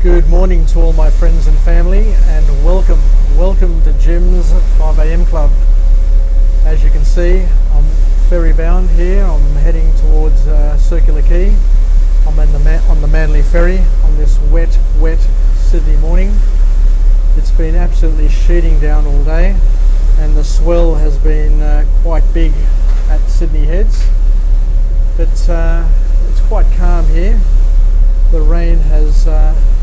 Good morning to all my friends and family, and welcome to Jim's 5am Club. As you can see, I'm ferry bound here. I'm heading towards Circular Quay. I'm on the Manly Ferry on this wet Sydney morning. It's been absolutely sheeting down all day, and the swell has been quite big at Sydney Heads, but it's quite calm here. The rain has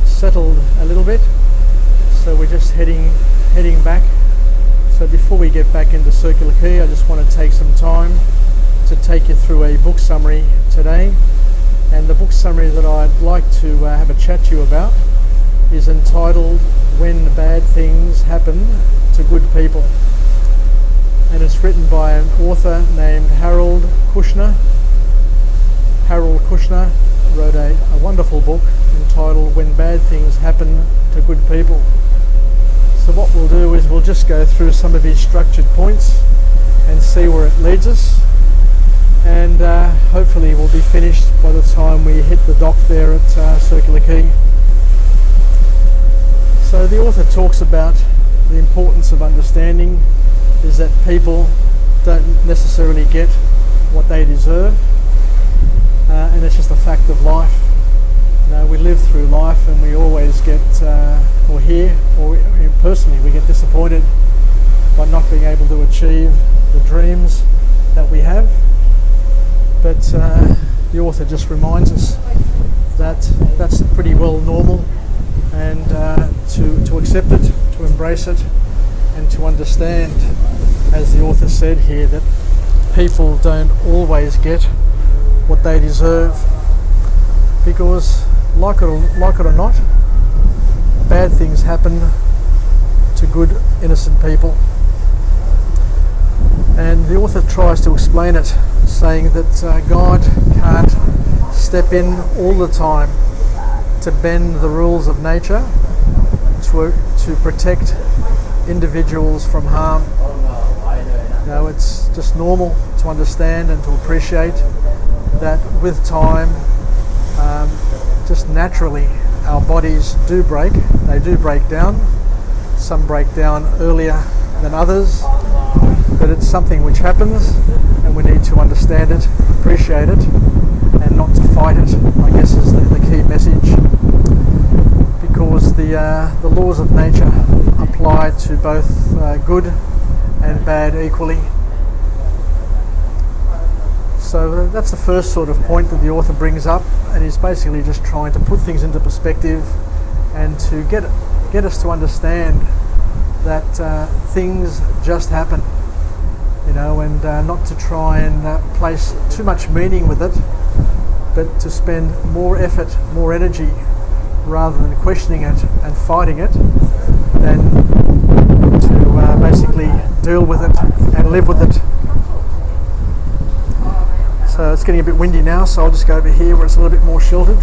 settled a little bit, so we're just heading back. So before we get back into Circular Quay, I just want to take some time to take you through a book summary today. And the book summary that I'd like to have a chat to you about is entitled When Bad Things Happen to Good People. And it's written by an author named Harold Kushner. Harold Kushner wrote a wonderful book entitled When Bad Things Happen to Good People. So what we'll do is we'll just go through some of his structured points and see where it leads us, and hopefully we'll be finished by the time we hit the dock there at Circular Quay. So the author talks about the importance of understanding is that people don't necessarily get what they deserve. And it's just a fact of life. You know, we live through life and we always get, or personally, we get disappointed by not being able to achieve the dreams that we have. But the author just reminds us that that's pretty well normal, and to accept it, to embrace it, and to understand, as the author said here, that people don't always get what they deserve, because like it or not, bad things happen to good innocent people. And the author tries to explain it, saying that God can't step in all the time to bend the rules of nature to protect individuals from harm. You know, it's just normal to understand and to appreciate that with time, just naturally, our bodies do break. They do break down. Some break down earlier than others, but it's something which happens, and we need to understand it, appreciate it, and not to fight it, I guess is the key message, because the laws of nature apply to both good and bad equally. So that's the first sort of point that the author brings up, and he's basically just trying to put things into perspective and to get us to understand that things just happen, you know, and not to try and place too much meaning with it, but to spend more effort, more energy, rather than questioning it and fighting it, than to basically deal with it and live with it. So it's getting a bit windy now, so I'll just go over here where it's a little bit more sheltered.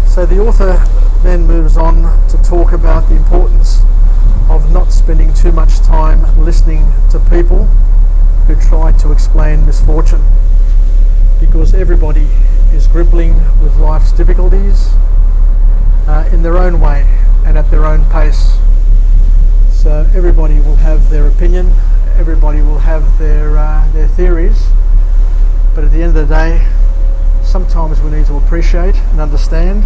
So the author then moves on to talk about the importance of not spending too much time listening to people who try to explain misfortune, because everybody is grappling with life's difficulties in their own way and at their own pace. So everybody will have their opinion, everybody will have their theories. But at the end of the day, sometimes we need to appreciate and understand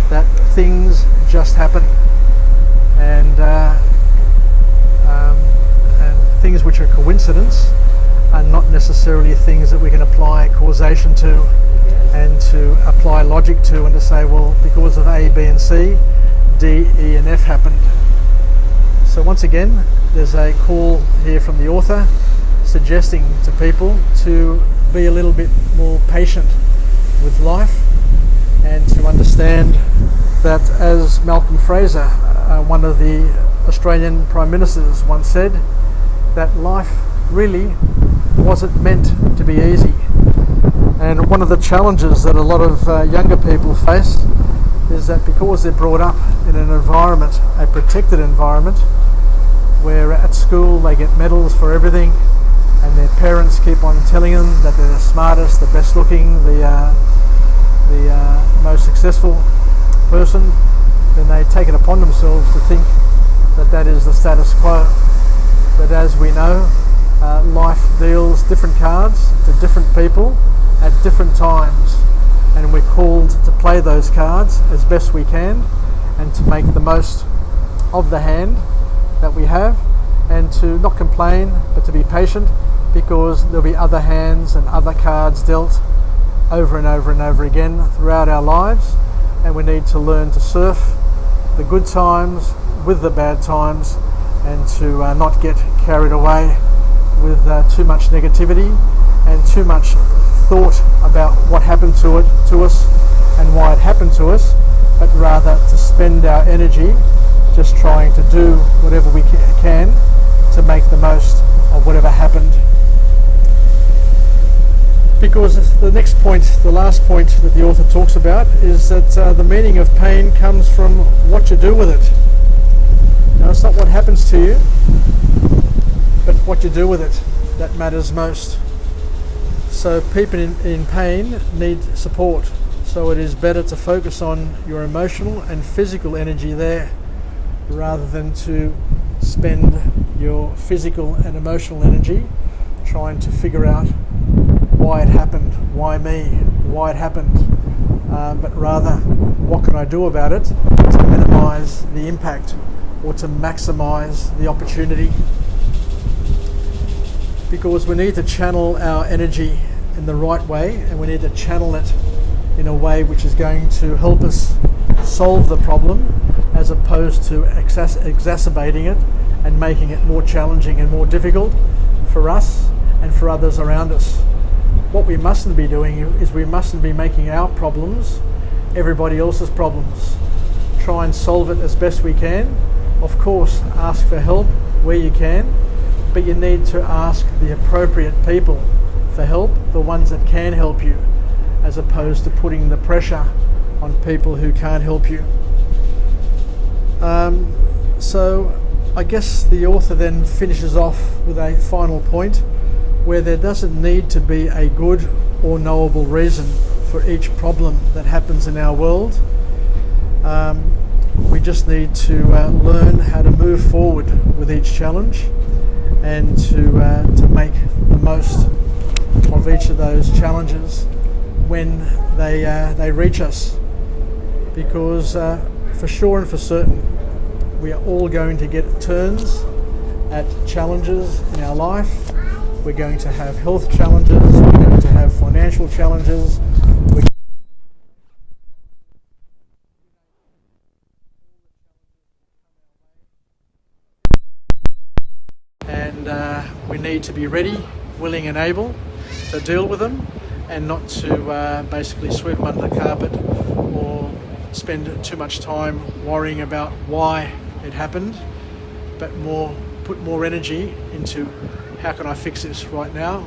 that things just happen, and things which are coincidence are not necessarily things that we can apply causation to and to apply logic to, and to say, well, because of A, B and C, D, E and F happened. So once again, there's a call here from the author suggesting to people to be a little bit more patient with life, and to understand that, as Malcolm Fraser, one of the Australian Prime Ministers, once said, that life really wasn't meant to be easy. And one of the challenges that a lot of younger people face is that because they're brought up in an environment, a protected environment, where at school they get medals for everything, and their parents keep on telling them that they're the smartest, the best looking, the most successful, person, then they take it upon themselves to think that that is the status quo. But as we know, life deals different cards to different people at different times, and we're called to play those cards as best we can and to make the most of the hand that we have, and to not complain but to be patient, because there'll be other hands and other cards dealt over and over and over again throughout our lives, and we need to learn to surf the good times with the bad times, and to not get carried away with too much negativity and too much thought about what happened to us and why it happened to us, but rather to spend our energy just trying to do whatever we can to make the most of whatever happened. Because the next point, the last point that the author talks about, is that the meaning of pain comes from what you do with it. Now, it's not what happens to you, but what you do with it that matters most. So people in pain need support. So it is better to focus on your emotional and physical energy there, rather than to spend your physical and emotional energy trying to figure out why it happened, why me, why it happened, but rather what can I do about it to minimize the impact or to maximize the opportunity. Because we need to channel our energy in the right way, and we need to channel it in a way which is going to help us solve the problem, as opposed to exacerbating it and making it more challenging and more difficult for us and for others around us. What we mustn't be doing is we mustn't be making our problems everybody else's problems. Try and solve it as best we can. Of course, ask for help where you can, but you need to ask the appropriate people for help, the ones that can help you, as opposed to putting the pressure on people who can't help you. So I guess the author then finishes off with a final point, where there doesn't need to be a good or knowable reason for each problem that happens in our world. We just need to learn how to move forward with each challenge, and to make the most of each of those challenges when they reach us. Because for sure and for certain, we are all going to get turns at challenges in our life. We're going to have health challenges, we're going to have financial challenges, and we need to be ready, willing and able to deal with them, and not to basically sweep them under the carpet or spend too much time worrying about why it happened, but put more energy into how can I fix this right now?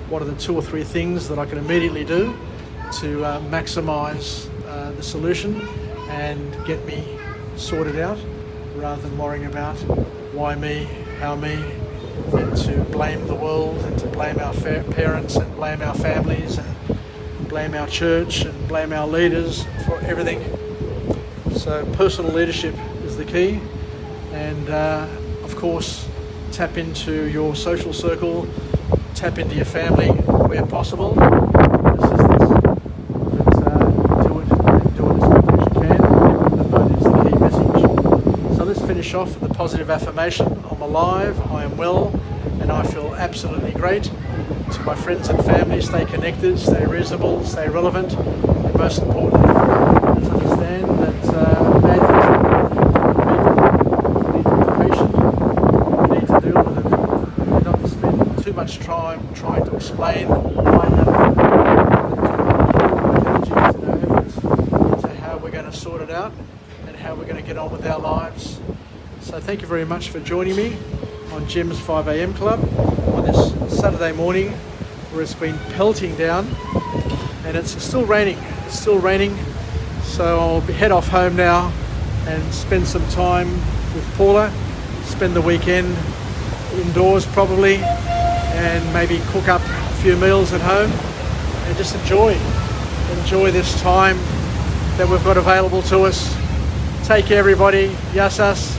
What are the 2 or 3 things that I can immediately do to maximise the solution and get me sorted out, rather than worrying about why me, how me, and to blame the world and to blame our parents and blame our families and blame our church and blame our leaders for everything. So personal leadership is the key, and of course tap into your social circle, tap into your family where possible, assistance, but do it as quickly as you can. That is the key message. So let's finish off with a positive affirmation. I'm alive, I am well, and I feel absolutely great. To my friends and family, stay connected, stay reasonable, stay relevant, and most importantly, let's understand that bad things happen. We need to be patient, we need to deal with it, and not to spend too much time trying to explain why it happened, but to put our energies and our efforts into how we're going to sort it out and how we're going to get on with our lives. So thank you very much for joining me on Jim's 5am Club on this Saturday morning, where it's been pelting down and it's still raining. So I'll head off home now and spend some time with Paula, spend the weekend indoors probably, and maybe cook up a few meals at home and just enjoy this time that we've got available to us. Take care, everybody. Yassas,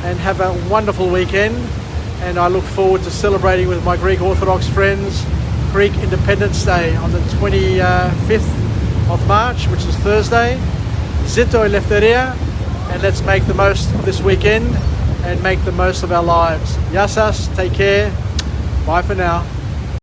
and have a wonderful weekend. And I look forward to celebrating with my Greek Orthodox friends Greek Independence Day on the 25th of March, which is Thursday. Zito Eleftheria, and let's make the most of this weekend and make the most of our lives. Yassas, take care. Bye for now.